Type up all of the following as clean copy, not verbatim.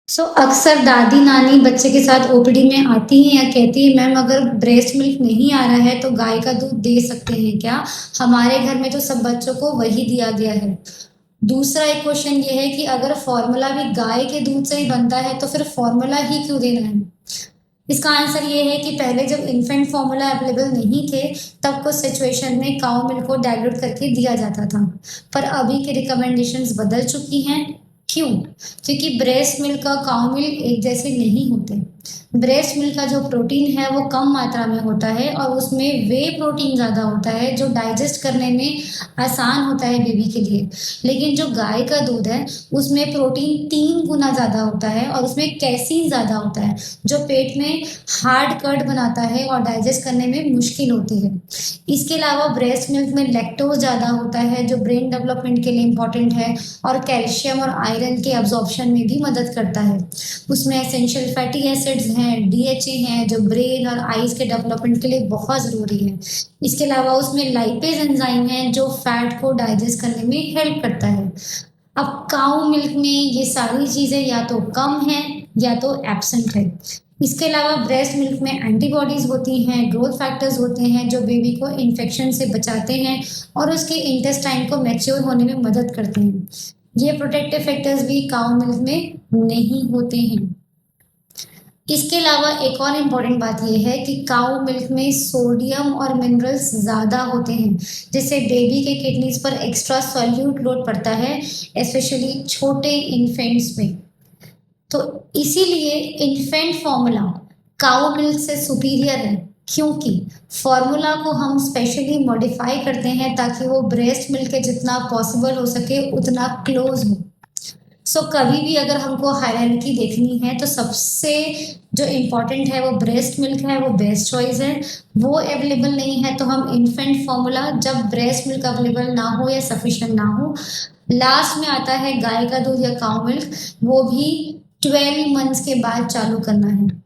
अक्सर दादी नानी बच्चे के साथ ओपीडी में आती हैं या कहती है मैम अगर ब्रेस्ट मिल्क नहीं आ रहा है तो गाय का दूध दे सकते हैं क्या? हमारे घर में तो सब बच्चों को वही दिया गया है। दूसरा एक क्वेश्चन ये है कि अगर फॉर्मूला भी गाय के दूध से ही बनता है तो फिर फॉर्मूला ही क्यों देना है? इसका आंसर ये है कि पहले जब इन्फेंट फॉर्मूला अवेलेबल नहीं थे तब कुछ सिचुएशन में काउ मिल्क को डाइल्यूट करके दिया जाता था, पर अभी की रिकमेंडेशंस बदल चुकी हैं। क्यों? क्योंकि ब्रेस्ट मिल्क और काउ मिल्क एक जैसे नहीं होते। ब्रेस्ट मिल्क का जो प्रोटीन है वो कम मात्रा में होता है और उसमें वे प्रोटीन ज़्यादा होता है जो डाइजेस्ट करने में आसान होता है बेबी के लिए। लेकिन जो गाय का दूध है उसमें प्रोटीन 3 गुना ज़्यादा होता है और उसमें कैसीन ज़्यादा होता है जो पेट में हार्ड कर्ड बनाता है और डाइजेस्ट करने में मुश्किल होती है। इसके अलावा ब्रेस्ट मिल्क में लैक्टोज ज़्यादा होता है जो ब्रेन डेवलपमेंट के लिए इम्पॉर्टेंट है और कैल्शियम और आयरन के एब्जॉर्प्शन में भी मदद करता है। उसमें एसेंशियल फैटी एसिड्स हैं, डीएचए हैं जो ब्रेन और आईज के डेवलपमेंट के लिए बहुत ज़रूरी है। इसके अलावा उसमें लाइपेज एंजाइम है जो फैट को डाइजेस्ट करने में हेल्प करता है। अब काऊ मिल्क में ये सारी चीज़ें या तो कम है या तो एब्सेंट है। इसके अलावा ब्रेस्ट मिल्क में एंटीबॉडीज होती हैं, ग्रोथ फैक्टर्स होते हैं जो बेबी को इन्फेक्शन से बचाते हैं और उसके इंटेस्टाइन को मैच्योर होने में मदद करते हैं। ये प्रोटेक्टिव फैक्टर्स भी काऊ मिल्क में नहीं होते हैं। इसके अलावा एक और इम्पॉर्टेंट बात यह है कि काऊ मिल्क में सोडियम और मिनरल्स ज़्यादा होते हैं जिससे बेबी के किडनीज पर एक्स्ट्रा सॉल्यूट लोड पड़ता है, स्पेशली छोटे इन्फेंट्स में। तो इसीलिए इन्फेंट फॉर्मूला काऊ मिल्क से सुपीरियर है क्योंकि फॉर्मूला को हम स्पेशली मॉडिफाई करते हैं ताकि वो ब्रेस्ट मिल्क के जितना पॉसिबल हो सके उतना क्लोज हो। कभी भी अगर हमको हायरार्की देखनी है तो सबसे जो इम्पोर्टेंट है वो ब्रेस्ट मिल्क है, वो बेस्ट चॉइस है। वो अवेलेबल नहीं है तो हम इन्फेंट फॉर्मूला, जब ब्रेस्ट मिल्क अवेलेबल ना हो या सफिशिएंट ना हो, लास्ट में आता है गाय का दूध या काऊ मिल्क, वो भी 12 मंथ्स के बाद चालू करना है।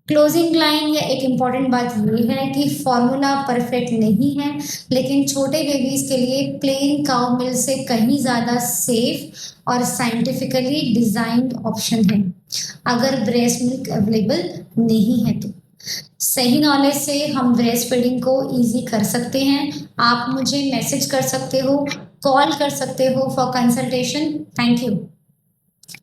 क्लोजिंग लाइन या एक इम्पॉर्टेंट बात ये है कि फॉर्मूला परफेक्ट नहीं है लेकिन छोटे बेबीज के लिए प्लेन काऊ मिल्क से कहीं ज़्यादा सेफ और साइंटिफिकली डिजाइंड ऑप्शन है अगर ब्रेस्ट मिल्क अवेलेबल नहीं है तो। सही नॉलेज से हम ब्रेस्ट फीडिंग को इजी कर सकते हैं। आप मुझे मैसेज कर सकते हो, कॉल कर सकते हो फॉर कंसल्टेशन। Thank you.